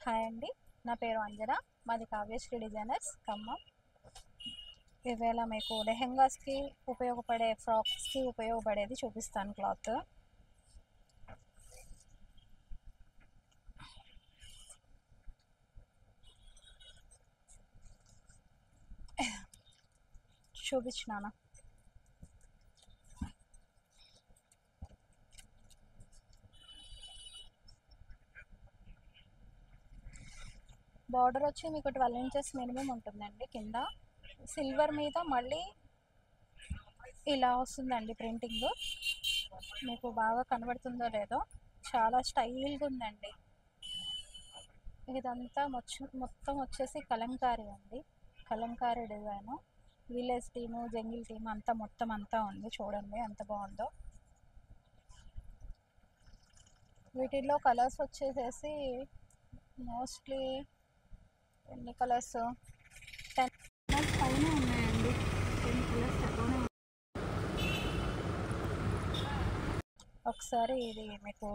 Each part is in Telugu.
హాయ్ అండి, నా పేరు అంజన. మాది కావ్యశ్రీ డిజైనర్స్ ఖమ్మం. ఈవేళ మీకు లెహెంగాస్కి ఉపయోగపడే, ఫ్రాక్స్కి ఉపయోగపడేది చూపిస్తాను. క్లాత్ చూపించినాను. బార్డర్ వచ్చి మీకు 12 ఇంచెస్ మినిమం ఉంటుందండి. కింద సిల్వర్ మీద మళ్ళీ ఇలా వస్తుందండి ప్రింటింగ్. మీకు బాగా కనబడుతుందో లేదో, చాలా స్టైల్గా ఉందండి. ఇదంతా మొత్తం వచ్చేసి కలంకారీ అండి. Kalamkari design. Village team, jungle team అంతా మొత్తం అంతా ఉంది. చూడండి ఎంత బాగుందో. వీటిల్లో కలర్స్ వచ్చేసేసి మోస్ట్లీ ఎన్ని కలర్స్, 10 కలర్స్ పైన ఉన్నాయండి. 10 కలర్స్ తక్కువనే. ఒకసారి ఇది మీకు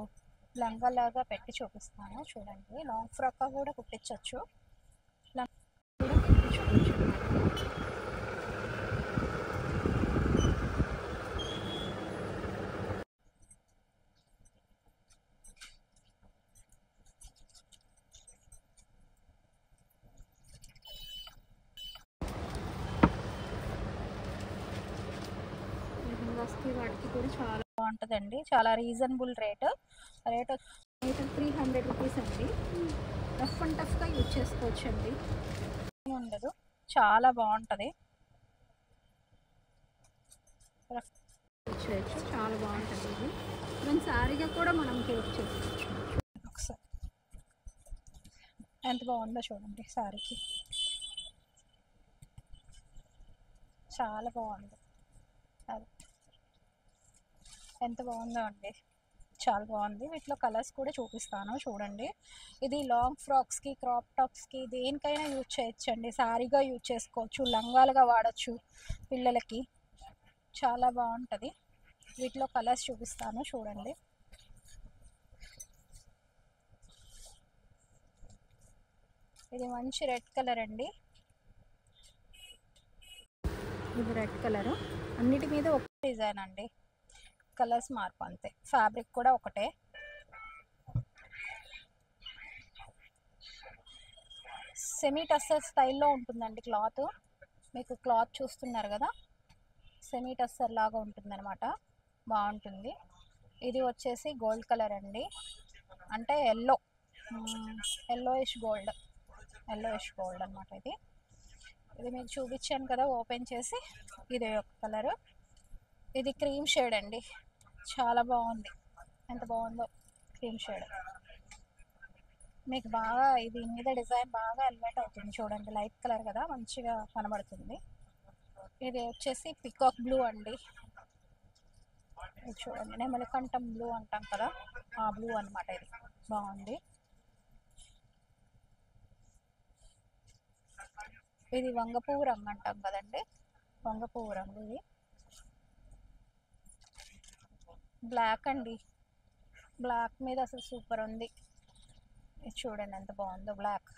లంగాలాగా పెట్టి చూపిస్తాను చూడండి. లాంగ్ ఫ్రాక్ కూడా కుట్టించవచ్చు. కూడా కుట్టించుకోవచ్చు. లెహంగాస్కి వాటికి కూడా చాలా బాగుంటుందండి. చాలా రీజనబుల్ రేట్ 300 రూపీస్ అండి. రఫ్ అండ్ టఫ్గా యూజ్ చేసుకోవచ్చు అండి, ఉండదు. చాలా బాగుంటుంది. రఫ్ చేయొచ్చు, చాలా బాగుంటుంది. ఇది దాని శారీగా కూడా మనం యూజ్ చేసుకోవచ్చు. ఒకసారి ఎంత బాగుందో చూడండి. శారీకి చాలా బాగుంది. అది ఎంత బాగుందో అండి, చాలా బాగుంది. వీటిలో కలర్స్ కూడా చూపిస్తాను చూడండి. ఇది లాంగ్ ఫ్రాక్స్కి, క్రాప్ టాప్స్కి, దేనికైనా యూజ్ చేయొచ్చండి. శారీగా యూజ్ చేసుకోవచ్చు, లంగాలుగా వాడచ్చు పిల్లలకి. చాలా బాగుంటుంది. వీటిలో కలర్స్ చూపిస్తాను చూడండి. ఇది మంచి రెడ్ కలర్ అండి. ఇది రెడ్ కలరు. అన్నిటి మీద ఒక డిజైన్ అండి, కలర్స్ మార్పు అంతే. ఫ్యాబ్రిక్ కూడా ఒకటే. సెమీ టస్సర్ స్టైల్లో ఉంటుందండి క్లాత్. మీకు క్లాత్ చూస్తున్నారు కదా, సెమీ టస్సర్ లాగా ఉంటుందన్నమాట. బాగుంటుంది. ఇది వచ్చేసి గోల్డ్ కలర్ అండి, అంటే ఎల్లోయిష్ గోల్డ్ అనమాట. ఇది మీకు చూపించాను కదా ఓపెన్ చేసి. ఇది ఒక కలరు. ఇది క్రీమ్ షేడ్ అండి, చాలా బాగుంది. ఎంత బాగుందో క్రీమ్ షేడ్. మీకు బాగా ఇది మీద డిజైన్ బాగా ఎలివేట్ అవుతుంది చూడండి. లైట్ కలర్ కదా, మంచిగా కనబడుతుంది. ఇది వచ్చేసి పికాక్ బ్లూ అండి. ఇది చూడండి, నెమలికంఠం బ్లూ అంటాం కదా, ఆ బ్లూ అనమాట. ఇది బాగుంది. ఇది వంగపువ్వు రంగు అంటాం కదండి, వంగపువ్వు రంగు. ఇది బ్లాక్ అండి, బ్లాక్ మీద అసలు సూపర్ ఉంది. ఇది చూడండి ఎంత బాగుందో. బ్లాక్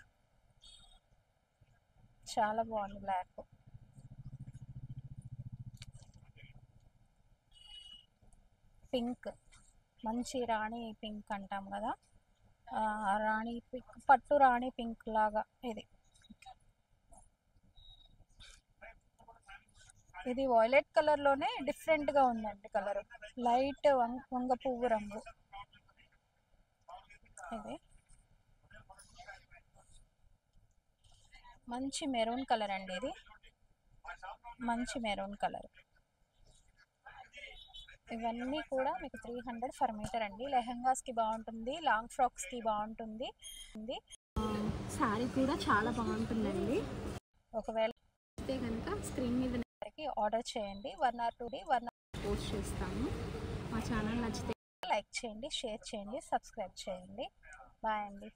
చాలా బాగుంది. బ్లాక్, పింక్, మంచి రాణి పింక్ అంటాం కదా, రాణి పింక్, పట్టు రాణి పింక్ లాగా. ఇది వైలెట్ కలర్లోనే డిఫరెంట్గా ఉందండి కలర్. లైట్ వంగ పువ్వు రంగు. ఇది మంచి మెరూన్ కలర్ అండి. ఇది మంచి మెరూన్ కలర్. ఇవన్నీ కూడా మీకు 300 ఫర్ మీటర్ అండి. లెహంగాస్కి బాగుంటుంది, లాంగ్ ఫ్రాక్స్కి బాగుంటుంది. శారీ కూడా చాలా బాగుంటుందండి. ఒకవేళ అయితే కనుక స్క్రీన్ మీద ఆర్డర్ చేయండి. 1 or 2 పోస్ట్ చేస్తాము. మా ఛానల్ నచ్చితే లైక్ చేయండి, షేర్ చేయండి, సబ్స్క్రైబ్ చేయండి. బాయ్ అండి.